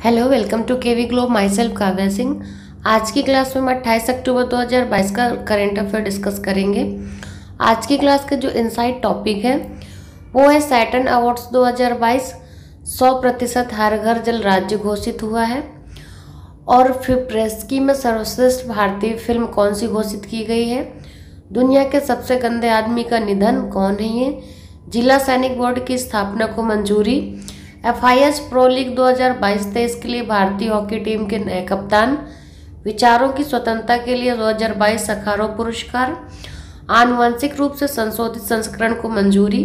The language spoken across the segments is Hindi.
Hello, welcome to KV Globe. Myself Kavya Singh. आज की क्लास में हम 28 अक्टूबर 2022 का करंट अफेयर डिस्कस करेंगे। आज की क्लास का जो इनसाइट टॉपिक है वो है सैटर्न अवार्ड्स 2022 100% हर घर जल राज्य घोषित हुआ है। और फिर प्रेस्की में सर्वश्रेष्ठ भारतीय फिल्म कौन सी घोषित की गई है। दुनिया के सबसे गंदे आदमी का निधन कौन है ये। जिला सैनिक बोर्ड की स्थापना को मंजूरी। FIS प्रो लीग 2022-23 के लिए भारतीय हॉकी टीम के नए कप्तान। विचारों की स्वतंत्रता के लिए 2022 सखारोव पुरस्कार। आनुवंशिक रूप से संशोधित संस्करण को मंजूरी।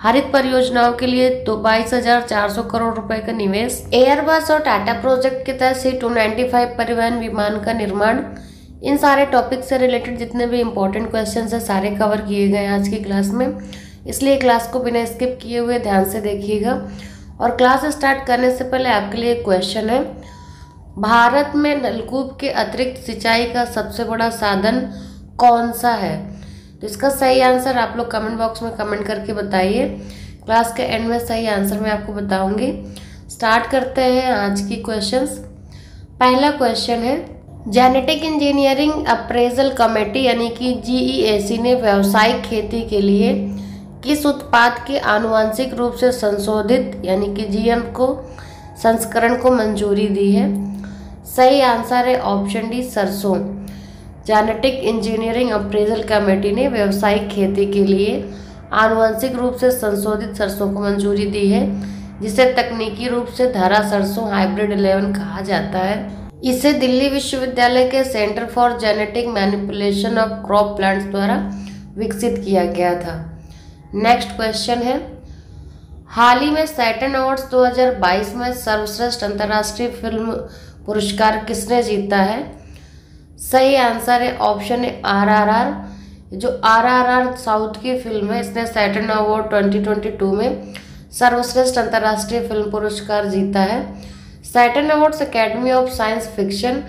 हरित परियोजनाओं के लिए 22,400 करोड़ रुपए का निवेश। एयरबस और टाटा प्रोजेक्ट के तहत C295 परिवहन विमान का निर्माण। इन सारे टॉपिक से रिलेटेड जितने भी इंपॉर्टेंट क्वेश्चन है सारे कवर किए गए आज की क्लास में, इसलिए क्लास को बिना स्किप किए हुए ध्यान से देखिएगा। और क्लास स्टार्ट करने से पहले आपके लिए एक क्वेश्चन है, भारत में नलकूप के अतिरिक्त सिंचाई का सबसे बड़ा साधन कौन सा है। तो इसका सही आंसर आप लोग कमेंट बॉक्स में कमेंट करके बताइए। क्लास के एंड में सही आंसर मैं आपको बताऊंगी। स्टार्ट करते हैं आज की क्वेश्चंस। पहला क्वेश्चन है, जेनेटिक इंजीनियरिंग अप्रेजल कमेटी यानी कि GEAC ने व्यावसायिक खेती के लिए किस उत्पाद के आनुवंशिक रूप से संशोधित यानी कि GM को संस्करण को मंजूरी दी है। सही आंसर है ऑप्शन डी, सरसों। जेनेटिक इंजीनियरिंग अप्रेजल कमेटी ने व्यावसायिक खेती के लिए आनुवंशिक रूप से संशोधित सरसों को मंजूरी दी है, जिसे तकनीकी रूप से धरा सरसों हाइब्रिड 11 कहा जाता है। इसे दिल्ली विश्वविद्यालय के centre for genetic manipulation of crop plants द्वारा विकसित किया गया था। नेक्स्ट क्वेश्चन है, हाल ही में सैटर्न अवार्ड्स 2022 में सर्वश्रेष्ठ अंतर्राष्ट्रीय फिल्म पुरस्कार किसने जीता है। सही आंसर है ऑप्शन है RRR। जो RRR साउथ की फिल्म है, इसने सैटर्न अवार्ड 2022 में सर्वश्रेष्ठ अंतर्राष्ट्रीय फिल्म पुरस्कार जीता है। Saturn awards academy of science fiction,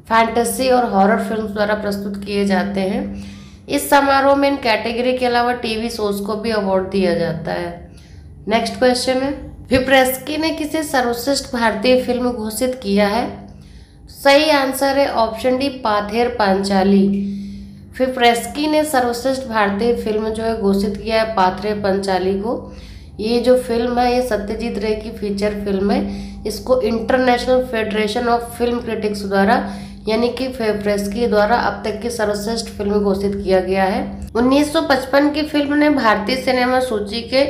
fantasy और हॉरर फिल्म द्वारा प्रस्तुत किए जाते हैं। इस समारोह में इन कैटेगरी के अलावा टीवी शोज को भी अवार्ड दिया जाता है। नेक्स्ट क्वेश्चन है, फिप्रेस्की ने किसे सर्वश्रेष्ठ भारतीय फिल्म घोषित किया है। सही आंसर है ऑप्शन डी, पाथेर पांचाली। फिप्रेस्की ने सर्वश्रेष्ठ भारतीय फिल्म जो है घोषित किया है पाथेर पांचाली को। ये जो फिल्म है ये सत्यजीत रे की फीचर फिल्म है। इसको international federation of film critics द्वारा यानी कि फिप्रेस्की द्वारा अब तक की सर्वश्रेष्ठ फिल्म घोषित किया गया है। 1955 की फिल्म ने भारतीय सिनेमा सूची के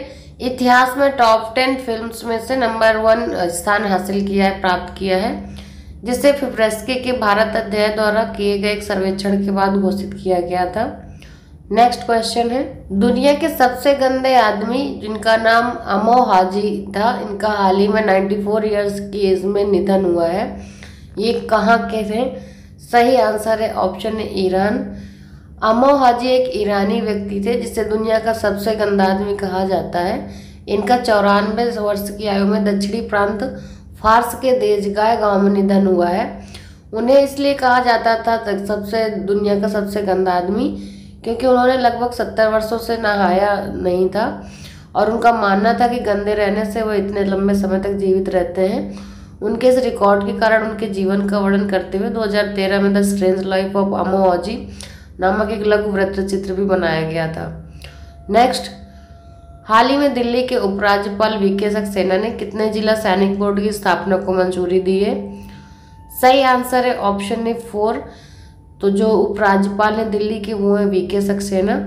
इतिहास में टॉप 10 फिल्म्स में से नंबर 1 स्थान हासिल किया है, प्राप्त किया है, जिसे फिप्रेस्की के भारत अध्यय द्वारा किए गए एक सर्वेक्षण के बाद घोषित किया गया था। नेक्स्ट क्वेश्चन है, दुनिया के सबसे गंदे आदमी जिनका नाम अमो हाजी था, इनका हाल ही में 94 ईयर्स की एज में निधन हुआ है। ये कहाँ के थे। सही आंसर है ऑप्शन है ईरान। अमो हाजी एक ईरानी व्यक्ति थे जिसे दुनिया का सबसे गंदा आदमी कहा जाता है। इनका 94 वर्ष की आयु में दक्षिणी प्रांत फार्स के देजगाह गांव में निधन हुआ है। उन्हें इसलिए कहा जाता था सबसे दुनिया का सबसे गंदा आदमी क्योंकि उन्होंने लगभग 70 वर्षों से नहाया नहीं था और उनका मानना था कि गंदे रहने से वो इतने लंबे समय तक जीवित रहते हैं। उनके इस रिकॉर्ड के कारण उनके जीवन का वर्णन करते हुए 2013 में the strange life of Amou Haji नामक एक लघु वृत्तचित्र भी बनाया गया था। नेक्स्ट, हाल ही में दिल्ली के उपराज्यपाल VK सक्सेना ने कितने जिला सैनिक बोर्ड की स्थापना को मंजूरी दी है। सही आंसर है ऑप्शन है 4। तो जो उपराज्यपाल है दिल्ली के वो है VK सक्सेना।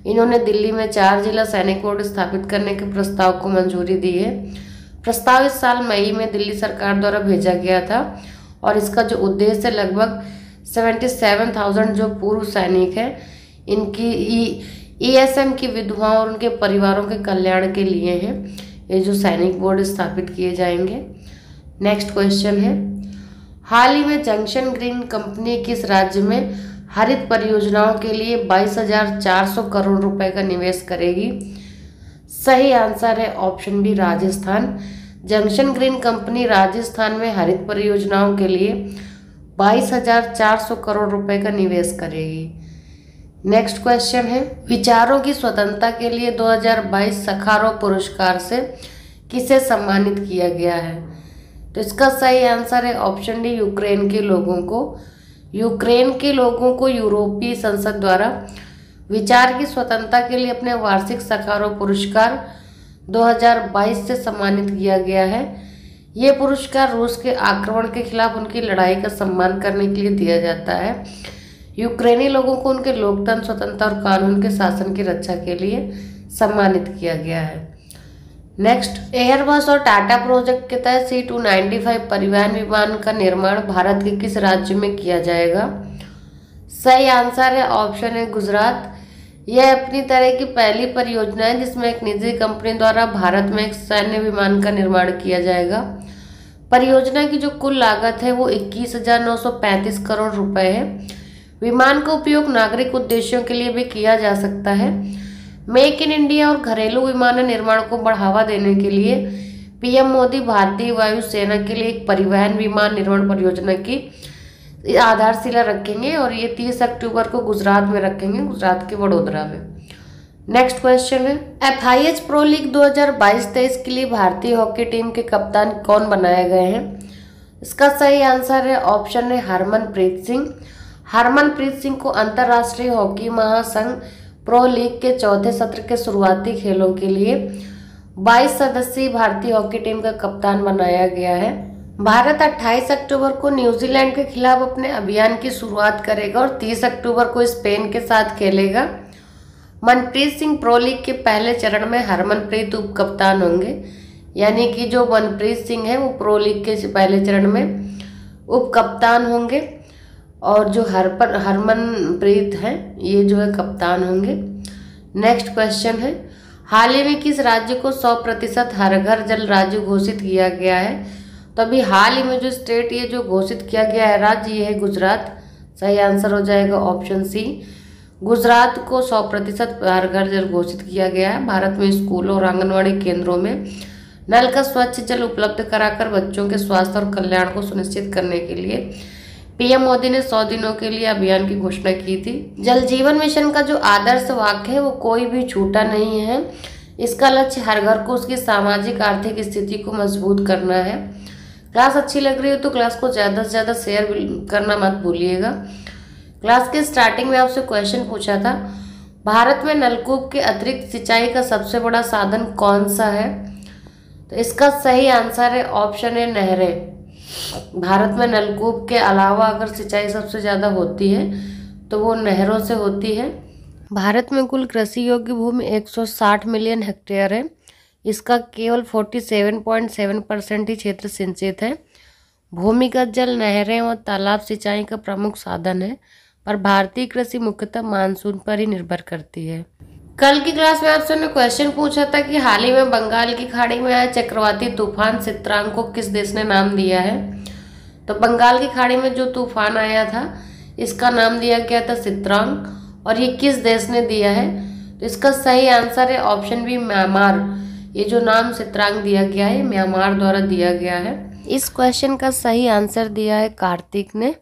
इन्होंने दिल्ली में 4 जिला सैनिक बोर्ड स्थापित करने के प्रस्ताव को मंजूरी दी है। प्रस्ताव इस साल मई में दिल्ली सरकार द्वारा भेजा गया था और इसका जो उद्देश्य है लगभग 77,000 जो पूर्व सैनिक हैं इनकी ESM की विधवाओं और उनके परिवारों के कल्याण के लिए हैं। ये जो सैनिक बोर्ड स्थापित किए जाएंगे। नेक्स्ट क्वेश्चन है, हाल ही में जंक्शन ग्रीन कंपनी किस राज्य में हरित परियोजनाओं के लिए 22,400 करोड़ रुपए का निवेश करेगी। सही आंसर है option B, Rajasthan. Junction green company Rajasthan में हरित परियोजनाओं के लिए 22,400 करोड़ रुपए का निवेश करेगी। नेक्स्ट क्वेश्चन है, विचारों की स्वतंत्रता के लिए 2022 सखारोव पुरस्कार से किसे सम्मानित किया गया है। तो इसका सही आंसर है ऑप्शन डी, यूक्रेन के लोगों को। यूक्रेन के लोगों को यूरोपीय संसद द्वारा विचार की स्वतंत्रता के लिए अपने वार्षिक सखारोव पुरस्कार 2022 से सम्मानित किया गया है। ये पुरस्कार रूस के आक्रमण के खिलाफ उनकी लड़ाई का सम्मान करने के लिए दिया जाता है। यूक्रेनी लोगों को उनके लोकतंत्र, स्वतंत्रता और कानून के शासन की रक्षा के लिए सम्मानित किया गया है। नेक्स्ट, एयरबस और टाटा प्रोजेक्ट के तहत C295 परिवहन विमान का निर्माण भारत के किस राज्य में किया जाएगा? सही आंसर है ऑप्शन है गुजरात। यह अपनी तरह की पहली परियोजना है जिसमें एक निजी कंपनी द्वारा भारत में एक सैन्य विमान का निर्माण किया जाएगा। परियोजना की जो कुल लागत है वो 21,935 करोड़ रुपए है। विमान का उपयोग नागरिक उद्देश्यों के लिए भी किया जा सकता है। मेक इन इंडिया और घरेलू विमान निर्माण को बढ़ावा देने के लिए पीएम मोदी भारतीय वायुसेना के लिए एक परिवहन विमान निर्माण परियोजना की आधारशिला रखेंगे और ये 30 अक्टूबर को गुजरात में रखेंगे, गुजरात के वडोदरा में। नेक्स्ट क्वेश्चन है, FIH प्रो लीग 2022-23 के लिए भारतीय हॉकी टीम के कप्तान कौन बनाए गए हैं? इसका सही आंसर है ऑप्शन है हरमनप्रीत सिंह। हरमनप्रीत सिंह को अंतर्राष्ट्रीय हॉकी महासंघ प्रो लीग के चौथे सत्र के शुरुआती खेलों के लिए 22 सदस्यीय भारतीय हॉकी टीम का कप्तान बनाया गया है। भारत 28 अक्टूबर को न्यूजीलैंड के खिलाफ अपने अभियान की शुरुआत करेगा और 30 अक्टूबर को स्पेन के साथ खेलेगा। मनप्रीत सिंह प्रो लीग के पहले चरण में हरमनप्रीत उप कप्तान होंगे, यानी कि जो मनप्रीत सिंह है वो प्रो लीग के पहले चरण में उप कप्तान होंगे और जो हरमनप्रीत हैं ये जो है कप्तान होंगे। नेक्स्ट क्वेश्चन है, हाल ही में किस राज्य को 100% हर घर जल राज्य घोषित किया गया है? तो अभी हाल ही में जो स्टेट ये जो घोषित किया गया है राज्य, ये है गुजरात। सही आंसर हो जाएगा ऑप्शन सी। गुजरात को 100% हर घर जल घोषित किया गया है। भारत में स्कूलों और आंगनवाड़ी केंद्रों में नल का स्वच्छ जल उपलब्ध कराकर बच्चों के स्वास्थ्य और कल्याण को सुनिश्चित करने के लिए पीएम मोदी ने 100 दिनों के लिए अभियान की घोषणा की थी। जल जीवन मिशन का जो आदर्श वाक्य है वो कोई भी छूटा नहीं है। इसका लक्ष्य हर घर को उसकी सामाजिक आर्थिक स्थिति को मजबूत करना है। क्लास अच्छी लग रही हो तो क्लास को ज़्यादा से ज़्यादा शेयर करना मत भूलिएगा। क्लास के स्टार्टिंग में आपसे क्वेश्चन पूछा था, भारत में नलकूप के अतिरिक्त सिंचाई का सबसे बड़ा साधन कौन सा है? तो इसका सही आंसर है ऑप्शन है नहरें। भारत में नलकूप के अलावा अगर सिंचाई सबसे ज़्यादा होती है तो वो नहरों से होती है। भारत में कुल कृषि योग्य भूमि 160 मिलियन हेक्टेयर है। इसका केवल 47.7% ही क्षेत्र सिंचित है। भूमिगत जल, नहरें और तालाब सिंचाई का प्रमुख साधन है, पर भारतीय कृषि मुख्यतः मानसून पर ही निर्भर करती है। कल की क्लास में आपसे क्वेश्चन पूछा था कि हाल ही में बंगाल की खाड़ी में आए चक्रवाती तूफान सित्रांग को किस देश ने नाम दिया है? तो बंगाल की खाड़ी में जो तूफान आया था इसका नाम दिया गया था सित्रांग और ये किस देश ने दिया है? तो इसका सही आंसर है ऑप्शन बी म्यांमार। ये जो नाम सित्रांग दिया गया है म्यांमार द्वारा दिया गया है। इस क्वेश्चन का सही आंसर दिया है कार्तिक ने।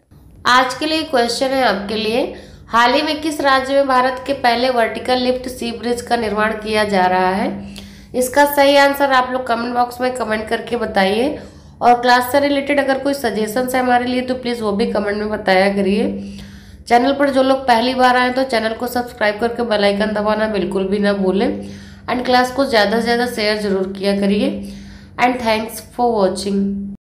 आज के लिए क्वेश्चन है आपके लिए, हाल ही में किस राज्य में भारत के पहले वर्टिकल लिफ्ट सी ब्रिज का निर्माण किया जा रहा है? इसका सही आंसर आप लोग कमेंट बॉक्स में कमेंट करके बताइए और क्लास से रिलेटेड अगर कोई सजेशंस है हमारे लिए तो प्लीज़ वो भी कमेंट में बताया करिए। चैनल पर जो लोग पहली बार आए तो चैनल को सब्सक्राइब करके बेल आइकन दबाना बिल्कुल भी ना भूलें एंड क्लास को ज़्यादा से ज़्यादा शेयर जरूर किया करिए एंड थैंक्स फॉर वॉचिंग।